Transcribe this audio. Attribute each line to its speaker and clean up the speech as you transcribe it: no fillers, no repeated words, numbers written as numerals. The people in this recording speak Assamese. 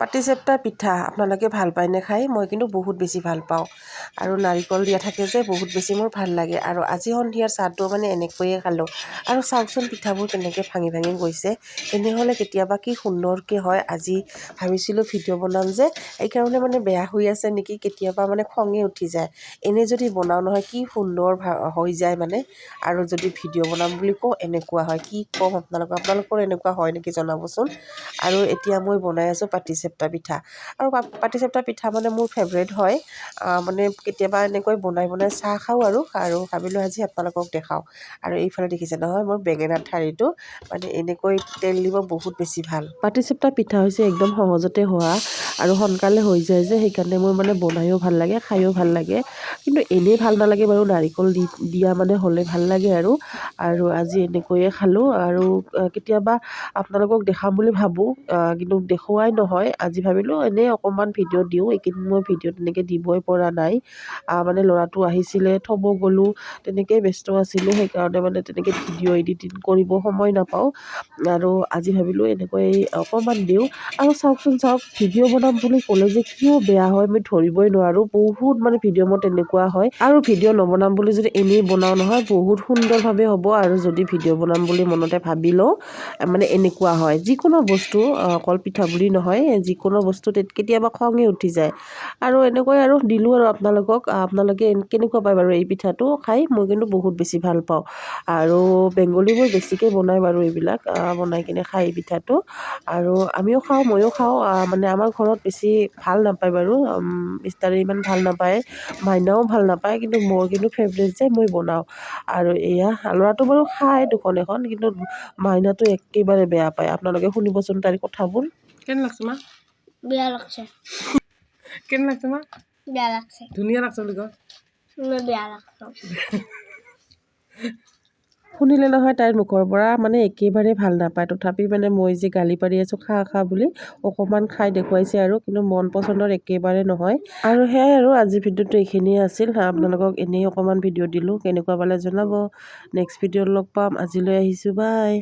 Speaker 1: পাটিচেপ্তা পিঠা আপোনালোকে ভাল পায়নে খাই? মই কিন্তু বহুত বেছি ভাল পাওঁ আৰু নাৰিকল দিয়া থাকে যে বহুত বেছি মোৰ ভাল লাগে। আৰু আজি সন্ধিয়াৰ চাহটো মানে এনেকৈয়ে খালোঁ। আৰু চাওকচোন পিঠাবোৰ কেনেকৈ ভাঙি ভাঙি গৈছে। এনেহ'লে কেতিয়াবা কি সুন্দৰকৈ হয়। আজি ভাবিছিলোঁ ভিডিঅ' বনাম যে এইকাৰণে মানে বেয়া হৈ আছে নেকি, কেতিয়াবা মানে খঙে উঠি যায়। এনেই যদি বনাওঁ নহয় কি সুন্দৰ হৈ যায় মানে। আৰু যদি ভিডিঅ' বনাম বুলি কওঁ এনেকুৱা হয়। কি ক'ম আপোনালোকৰ এনেকুৱা হয় নেকি জনাবচোন। আৰু এতিয়া মই বনাই আছোঁ পাটিচেপ্তা পিঠা। আৰু পাটিচেপ্তা পিঠা মানে মোৰ ফেভৰেট হয়। মানে কেতিয়াবা এনেকৈ বনাই চাহ খাওঁ আৰু ভাবিলোঁ আজি আপোনালোকক দেখাওঁ। আৰু এইফালে দেখিছে নহয় মোৰ বেঙেনাৰ ঠাৰিটো মানে এনেকৈ তেল দিব বহুত বেছি ভাল। পাটিচেপ্তা পিঠা হৈছে একদম সহজতে হোৱা আৰু সোনকালে হৈ যায় যে সেইকাৰণে মোৰ মানে বনায়ো ভাল লাগে, খায়ো ভাল লাগে। কিন্তু এনেই ভাল নালাগে বাৰু, নাৰিকল দিয়া মানে হ'লে ভাল লাগে আৰু আজি এনেকৈয়ে খালোঁ। আৰু কেতিয়াবা আপোনালোকক দেখাম বুলি ভাবোঁ, কিন্তু দেখুৱাই নহয়। আজি ভাবিলোঁ এনেই অকণমান ভিডিঅ' দিওঁ। এইকেইদিন মই ভিডিঅ' তেনেকৈ দিবই পৰা নাই। মানে ল'ৰাটো আহিছিলে, থ'ব গ'লোঁ, তেনেকৈয়ে ব্যস্ত আছিলোঁ। সেইকাৰণে মানে তেনেকৈ ভিডিঅ' এডিটিং কৰিব সময় নাপাওঁ। আৰু আজি ভাবিলোঁ এনেকৈ অকণমান দিওঁ। আৰু চাওক ভিডিঅ' বনাম বুলি ক'লে যে কিয় বেয়া হয় মই ধৰিবই নোৱাৰোঁ। বহুত মানে ভিডিঅ' মোৰ তেনেকুৱা হয়। আৰু ভিডিঅ' নবনাম বুলি যদি এনেই বনাওঁ নহয় বহুত সুন্দৰভাৱে হ'ব। আৰু যদি ভিডিঅ' বনাম বুলি মনতে ভাবি লওঁ মানে এনেকুৱা হয়। যিকোনো বস্তু অকল পিঠা বুলি নহয়, যিকোনো বস্তু কেতিয়াবা খঙে উঠি যায়। আৰু এনেকৈ আৰু দিলোঁ আৰু আপোনালোকে কেনেকুৱা পায় বাৰু এই পিঠাটো খাই? মই কিন্তু বহুত বেছি ভাল পাওঁ। আৰু বেংগলীবোৰ বেছিকৈ বনাই বাৰু এইবিলাক বনাই কিনে খাই এই পিঠাটো। আৰু আমিও খাওঁ, ময়ো খাওঁ। মানে আমাৰ ঘৰত বেছি ভাল নাপায় বাৰু, মিষ্টাৰে ইমান ভাল নাপায়, মাইনাও ভাল নাপায়। কিন্তু মোৰ কিন্তু ফেভৰেট যে মই বনাওঁ। আৰু এয়া ল'ৰাটো বাৰু খায় দুখন এখন, কিন্তু মাইনাটো একেবাৰে বেয়া পায়। আপোনালোকে শুনিবচোন তাইৰ কথাবোৰ। কেনে লাগছে মা?
Speaker 2: বেয়া লাগছে।
Speaker 1: কেনে লাগছে মা?
Speaker 2: বেয়া লাগছে।
Speaker 1: ধুনীয়া লাগছে বুলি কয়।
Speaker 2: বেয়া লাগছে।
Speaker 1: শুনিলে নহয় তাইৰ মুখৰ পৰা, মানে একেবাৰে ভাল নাপায়। তথাপি মানে মই যে গালি পাৰি আছোঁ খা বুলি অকণমান খাই দেখুৱাইছে আৰু, কিন্তু মন পচন্দৰ একেবাৰে নহয়। আৰু সেয়াই আৰু আজিৰ ভিডিঅ'টো এইখিনিয়ে আছিল। আপোনালোকক এনেই অকণমান ভিডিঅ' দিলোঁ, কেনেকুৱা পালে জনাব। নেক্সট ভিডিঅ'ত লগ পাম। আজিলৈ আহিছোঁ, বাই।